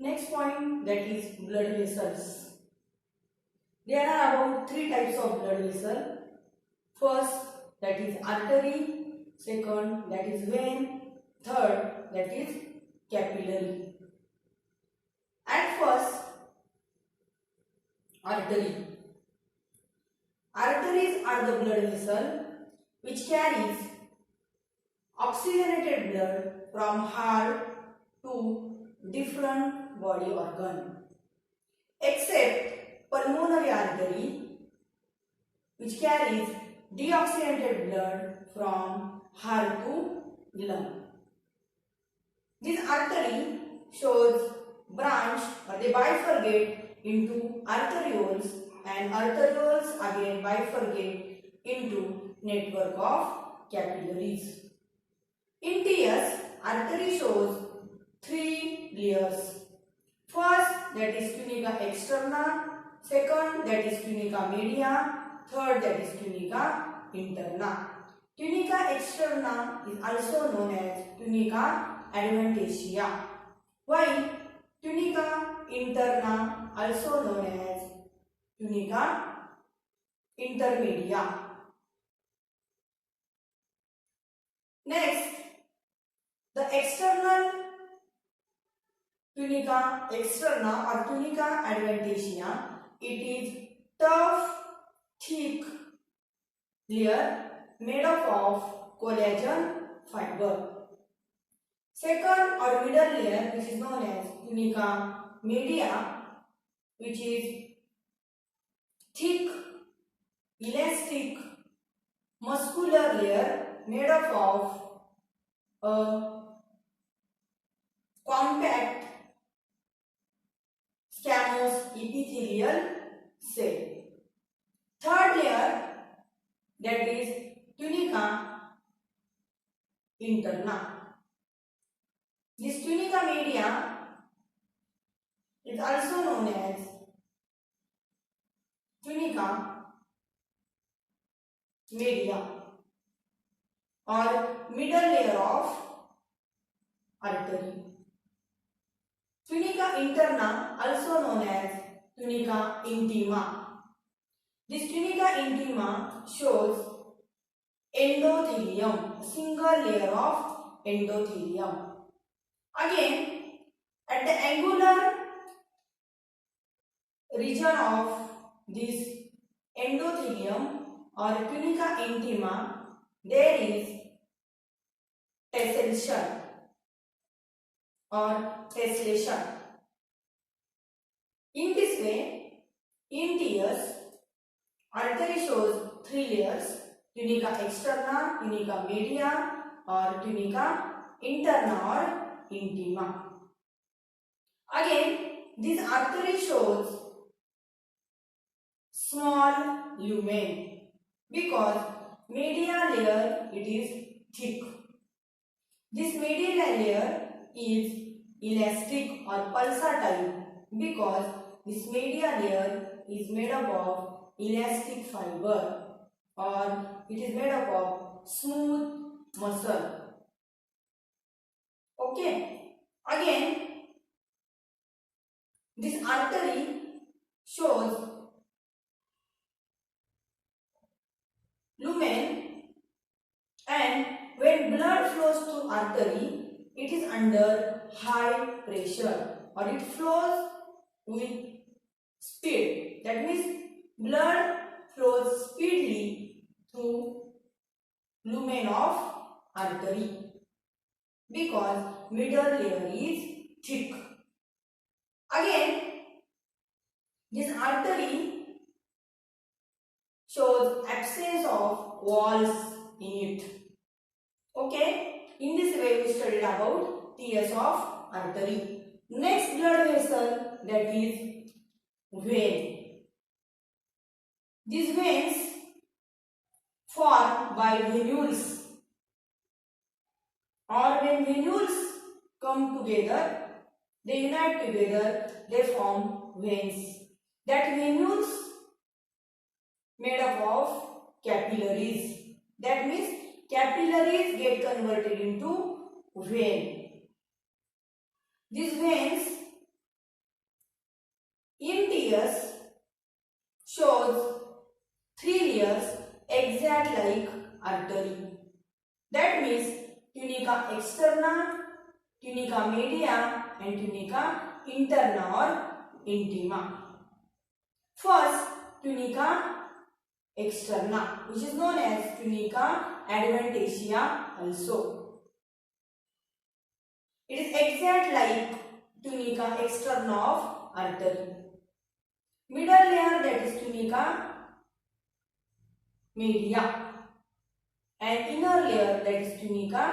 Next point, that is blood vessels. There are about three types of blood vessel. First, that is artery. Second, that is vein. Third, that is capillary. At first, artery. Arteries are the blood vessel which carries oxygenated blood from heart to different body organ, except pulmonary artery which carries deoxygenated blood from heart to lung. This artery shows branch or they bifurcate into arterioles, and arterioles again bifurcate into network of capillaries. In TS, artery shows three layers. First, that is tunica externa. Second, that is tunica media. Third, that is tunica interna. Tunica externa is also known as tunica adventitia, while tunica interna also known as tunica intermedia. Next, the external tunica externa or tunica adventitia, it is tough, thick layer made up of collagen fiber. Second or middle layer, which is known as tunica media, which is thick, elastic, muscular layer made up of a compact squamous epithelial cell. Third layer, that is tunica interna. This tunica media is also known as tunica media or middle layer of artery. Tunica interna, also known as tunica intima. This tunica intima shows endothelium, single layer of endothelium. Again, at the angular region of this endothelium or tunica intima, there is tessellation or tessellation. In this way, in TS, artery shows three layers: tunica externa, tunica media, or tunica interna or intima. Again, this artery shows small lumen because medial layer it is thick. This medial layer is elastic or pulsatile because this medial layer is made up of elastic fiber or it is made up of smooth muscle. Okay. Again, this artery shows lumen, and when blood flows through artery, it is under high pressure or it flows with speed. That means blood flows speedily through lumen of artery because middle layer is thick. Again, this artery shows absence of walls in it. Okay, in this way we studied about TS of artery. Next blood vessel, that is vein. These veins formed by venules, or when venules come together, they unite together, they form veins. That venules made up of capillaries. That means capillaries get converted into vein. These veins Empteus shows three layers exact like artery. That means tunica externa, tunica media and tunica interna or intima. First, tunica externa, which is known as tunica adventitia also. It is exact like tunica externa of artery. Middle layer, that is tunica media, and inner layer, that is tunica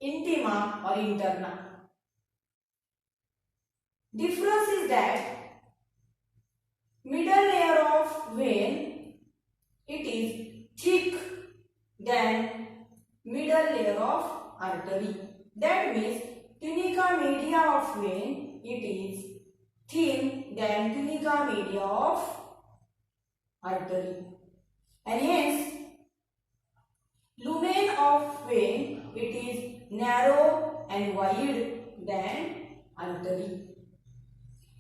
intima or interna. Difference is that middle layer of vein, it is thick than middle layer of artery. That means tunica media of vein, it is thin than tunica media of artery, and hence lumen of vein, it is narrow and wide than artery.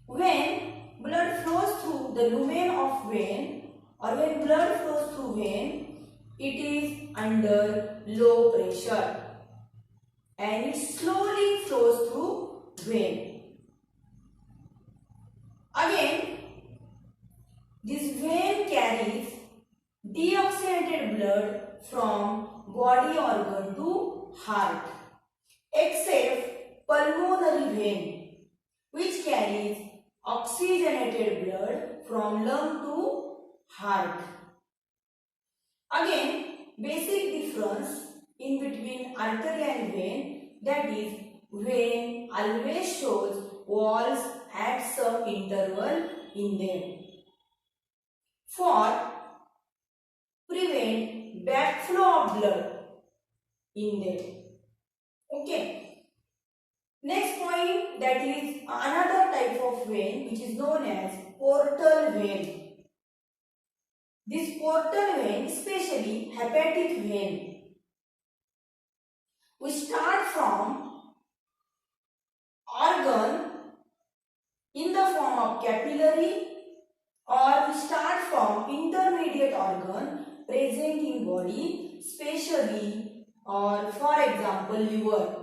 When blood flows through the lumen of vein, or when blood flows through vein, it is under low pressure and it slowly flows through vein. Again, this vein carries deoxygenated blood from body organ to heart, except pulmonary vein, which carries oxygenated blood from lung to heart. Again, basic difference in between artery and vein, that is, vein always shows walls at some interval in them for prevent backflow of blood in them. Okay. Next point, that is another type of vein which is known as portal vein. This portal vein, especially hepatic vein, we start from organ in the form of capillary, or we start from intermediate organ present in body, especially or for example liver,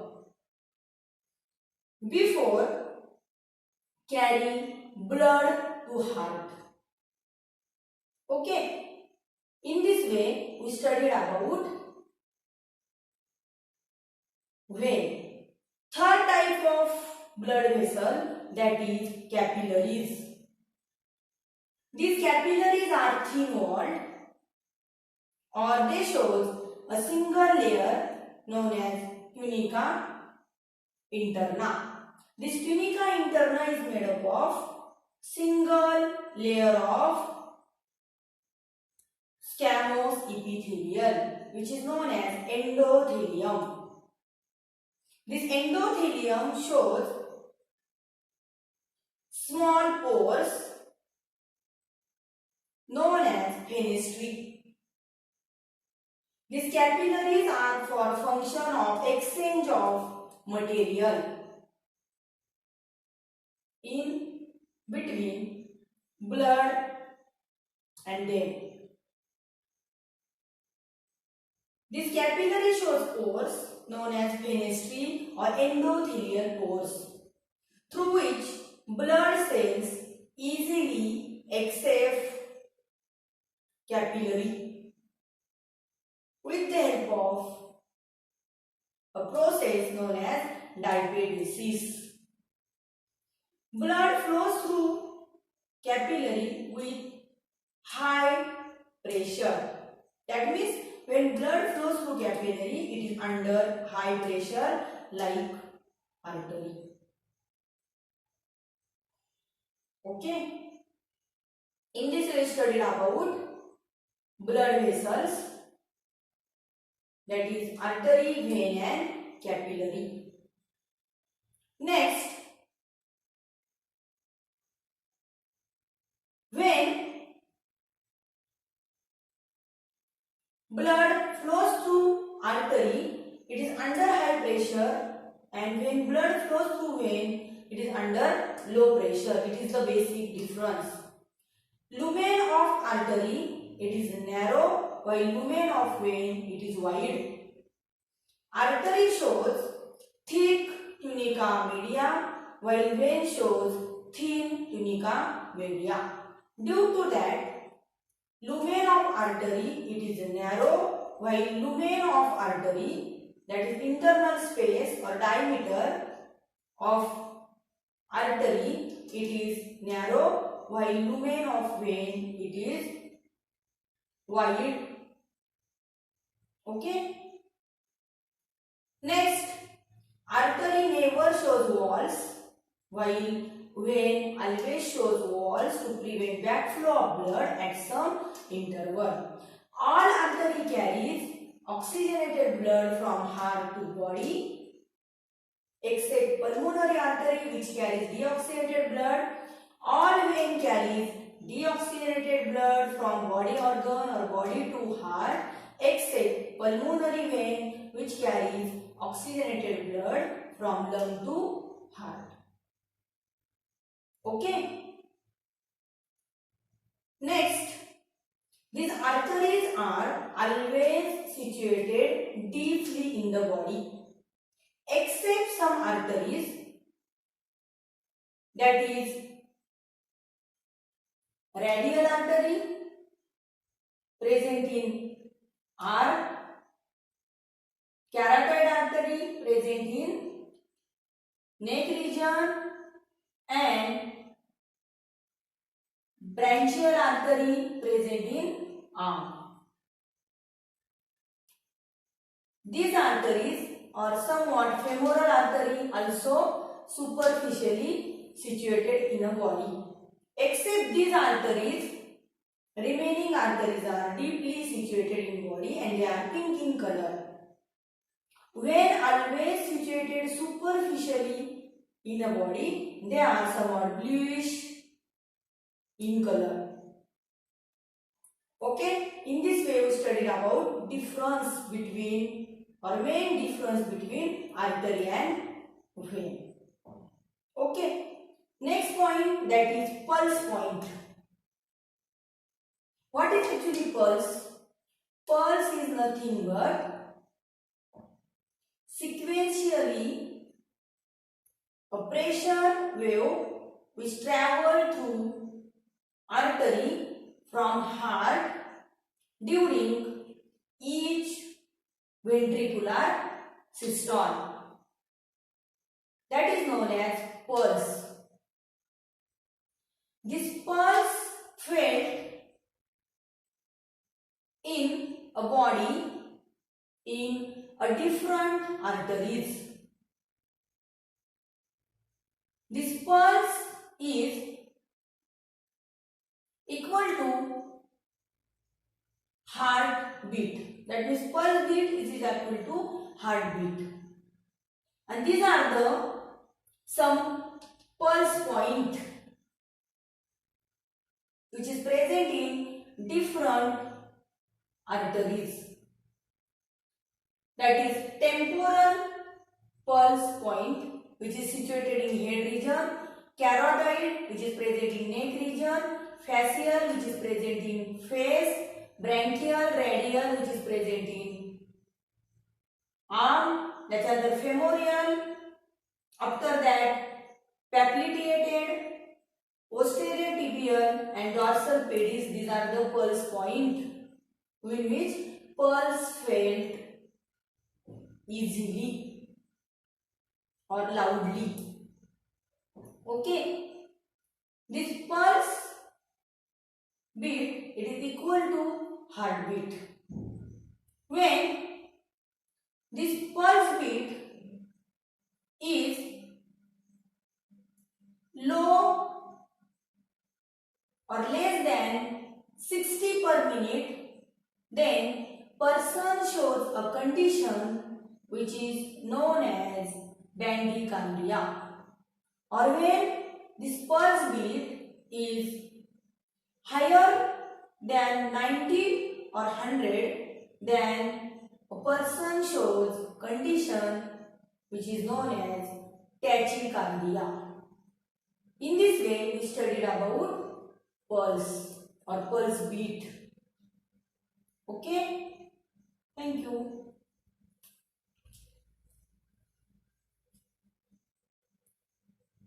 before carrying blood to heart. Okay. In this way, we studied about vein. Third type of blood vessel, that is capillaries. These capillaries are thin walled, or they show a single layer known as tunica interna. This tunica interna is made up of single layer of squamous epithelial, which is known as endothelium. This endothelium shows small pores known as fenestrae. These capillaries are for function of exchange of material in between blood and them. This capillary shows pores known as fenestrae or endothelial pores, through which blood cells easily access capillary with the help of a process known as diapedesis. Blood flows through capillary with high pressure. That means when blood flows through capillary, it is under high pressure like artery. Okay. In this we studied about blood vessels, that is artery, vein and capillary. Next, when blood flows through artery, it is under high pressure, and when blood flows through vein, it is under low pressure. It is the basic difference. Lumen of artery, it is narrow, while lumen of vein, it is wide. Artery shows thick tunica media, while vein shows thin tunica media. Due to that, lumen of artery, it is narrow, while lumen of artery, that is internal space or diameter of artery, it is narrow, while lumen of vein, it is wide. Okay. Next, artery never shows walls, while vein always shows walls to prevent backflow of blood at some interval. All artery carries oxygenated blood from heart to body, except pulmonary artery which carries deoxygenated blood. All vein carries deoxygenated blood from body organ or body to heart, except pulmonary vein which carries oxygenated blood from lung to heart. Okay. Next, these arteries are always situated deeply in the body, except some arteries, that is radial artery present in R, carotid artery present in neck region, and branchial artery present in arm. These arteries are somewhat femoral artery, also superficially situated in a body. Except these arteries, remaining arteries are deeply situated in body and they are pink in color. When always situated superficially in a body, they are somewhat bluish in color. Okay, in this way we studied about difference between or main difference between artery and vein. Okay, next point, that is pulse point. What is actually pulse? Pulse is nothing but sequentially a pressure wave which travel through artery from heart during each ventricular systole. That is known as pulse. This pulse felt in a body in a different arteries. This pulse is equal to heartbeat. That means pulse beat is equal to heartbeat. And these are the some pulse point which is present in different arteries. That is temporal pulse point which is situated in head region, carotid which is present in neck region, facial which is present in face, branchial, radial which is present in arm, that are the femoral. After that, popliteated, posterior tibial and dorsal pedis, these are the pulse point in which pulse felt easily or loudly. Okay, this pulse beat, it is equal to heartbeat. When this pulse beat is low or less than 60 per minute, then person shows a condition which is known as bradycardia. Or when this pulse beat is higher than 90 or 100, then a person shows condition which is known as tachycardia. studied about pulse or pulse beat. Okay, thank you.